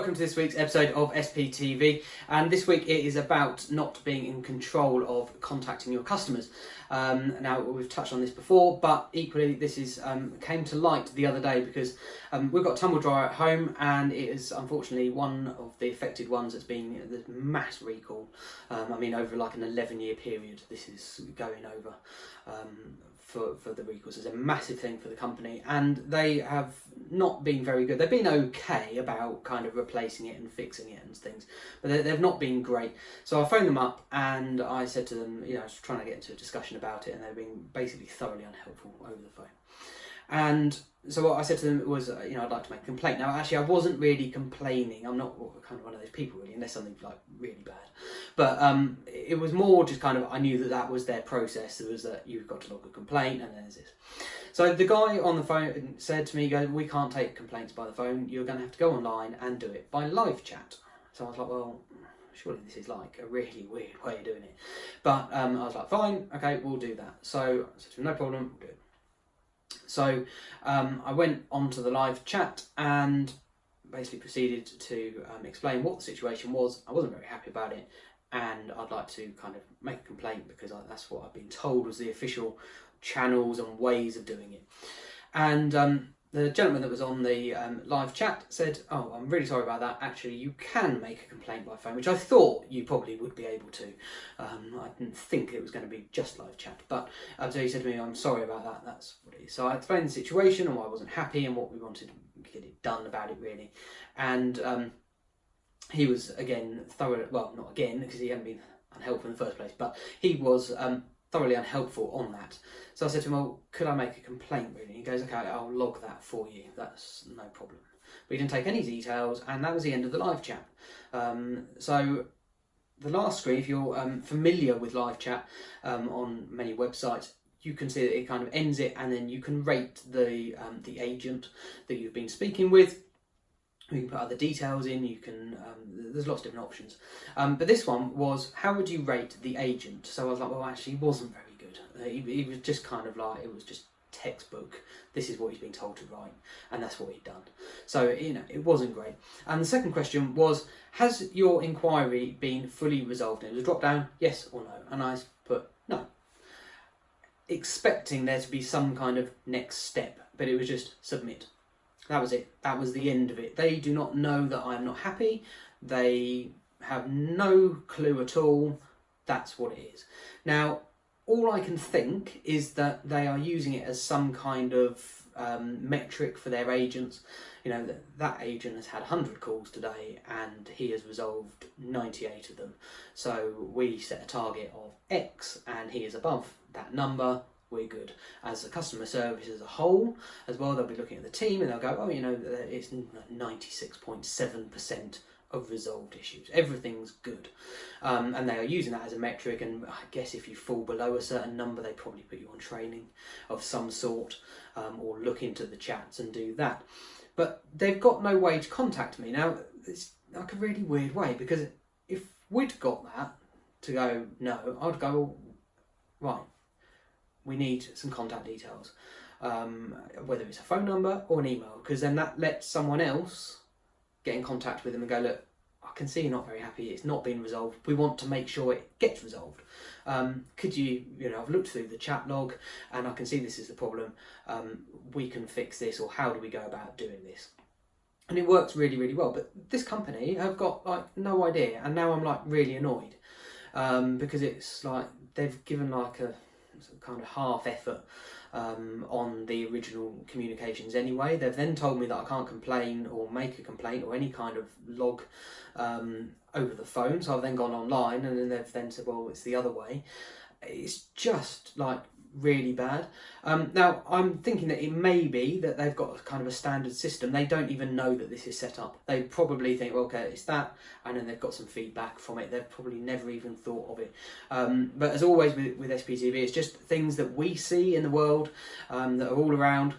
welcome to this week's episode of SPTV, and this week it is about not being in control of contacting your customers. Now, we've touched on this before, but equally this is came to light the other day because we've got a tumble dryer at home, and it is unfortunately one of the affected ones that's been the mass recall. I mean, over like an 11-year period this is going over for the recalls. It's a massive thing for the company, and they have not been very good. They've been okay about kind of replacing it and fixing it and things, but they've not been great. So I phoned them up and I said to them, I was trying to get into a discussion about it, and they've been basically thoroughly unhelpful over the phone. And so what I said to them was, I'd like to make a complaint. Now, actually, I wasn't really complaining. I'm not kind of one of those people, really, unless something's like really bad. But it was more just kind of, I knew that was their process. It was that you've got to log a complaint, and then there's this. So the guy on the phone said to me, we can't take complaints by the phone. You're going to have to go online and do it by live chat. So I was like, well, surely this is like a really weird way of doing it. But I was like, fine, okay, we'll do that. So I said to him, no problem, we'll do it. So I went onto the live chat and basically proceeded to explain what the situation was. I wasn't very happy about it, and I'd like to kind of make a complaint because that's what I've been told was the official channels and ways of doing it. And the gentleman that was on the live chat said, oh, I'm really sorry about that. Actually, you can make a complaint by phone, which I thought you probably would be able to. I didn't think it was going to be just live chat. But so he said to me, I'm sorry about that. That's what it is. So I explained the situation and why I wasn't happy and what we wanted to get it done about it, really. And he was, again, not again, because he hadn't been unhelpful in the first place, but he was thoroughly unhelpful on that. So I said to him, well, could I make a complaint, really? He goes, okay, I'll log that for you. That's no problem. But he didn't take any details, and that was the end of the live chat. So the last screen, if you're familiar with live chat on many websites, you can see that it kind of ends it, and then you can rate the agent that you've been speaking with. You can put other details in, you can, there's lots of different options. But this one was, how would you rate the agent? So I was like, well, actually, he wasn't very good. He was just kind of like, it was just textbook. This is what he's been told to write, and that's what he'd done. So, it wasn't great. And the second question was, has your inquiry been fully resolved? And it was a drop down, yes or no. And I put no, expecting there to be some kind of next step, but it was just submit. That was it. That was the end of it. They do not know that I'm not happy. They have no clue at all. That's what it is. Now, all I can think is that they are using it as some kind of metric for their agents. That agent has had 100 calls today and he has resolved 98 of them. So we set a target of X and he is above that number. We're good. As a customer service as a whole as well, they'll be looking at the team and they'll go, oh, it's 96.7% of resolved issues. Everything's good. And they are using that as a metric, and I guess if you fall below a certain number, they probably put you on training of some sort, or look into the chats and do that. But they've got no way to contact me. Now, it's like a really weird way, because if we'd got that to go, no, I'd go, right, we need some contact details, whether it's a phone number or an email, because then that lets someone else get in contact with them and go, look, I can see you're not very happy, it's not been resolved, we want to make sure it gets resolved. Could you, I've looked through the chat log and I can see this is the problem, we can fix this, or how do we go about doing this? And it works really, really well. But this company have got like no idea, and now I'm like really annoyed because it's like they've given like a kind of half effort on the original communications anyway. They've then told me that I can't complain or make a complaint or any kind of log over the phone. So I've then gone online, and then they've then said, well, it's the other way. It's just like really bad. Now, I'm thinking that it may be that they've got kind of a standard system. They don't even know that this is set up. They probably think, well, okay, it's that, and then they've got some feedback from it. They've probably never even thought of it. But as always with SPTV, it's just things that we see in the world that are all around,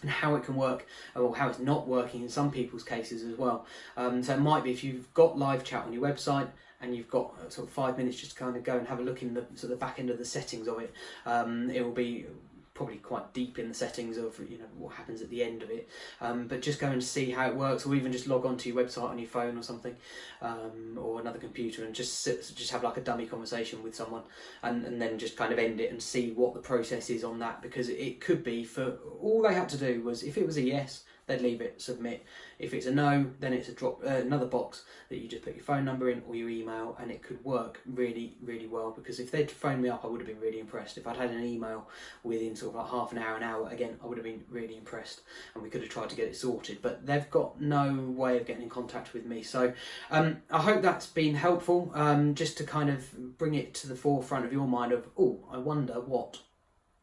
and how it can work, or how it's not working in some people's cases as well. So it might be if you've got live chat on your website, and you've got sort of 5 minutes just to kind of go and have a look in the sort of back end of the settings of it. It will be probably quite deep in the settings of what happens at the end of it, but just go and see how it works, or even just log on to your website on your phone or something, or another computer, and just have like a dummy conversation with someone, and then just kind of end it and see what the process is on that, because it could be, for all they had to do was, if it was a yes, they'd leave it, submit. If it's a no, then it's another box that you just put your phone number in or your email, and it could work really, really well. Because if they'd phoned me up, I would have been really impressed. If I'd had an email within sort of like half an hour, again, I would have been really impressed, and we could have tried to get it sorted. But they've got no way of getting in contact with me. So I hope that's been helpful, just to kind of bring it to the forefront of your mind of, oh, I wonder what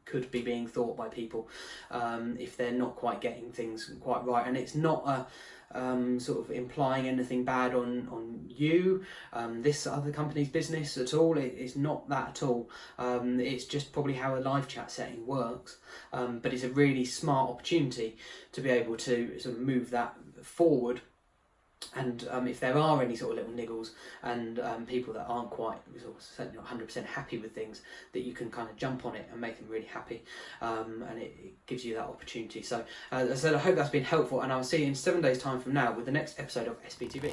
could be being thought by people if they're not quite getting things quite right. And it's not a sort of implying anything bad on you, this other company's business at all. It's not that at all. It's just probably how a live chat setting works, but it's a really smart opportunity to be able to sort of move that forward. And if there are any sort of little niggles and people that aren't quite certainly not 100% happy with things, that you can kind of jump on it and make them really happy, and it gives you that opportunity. So as I said, I hope that's been helpful, and I'll see you in 7 days time from now with the next episode of SPTV.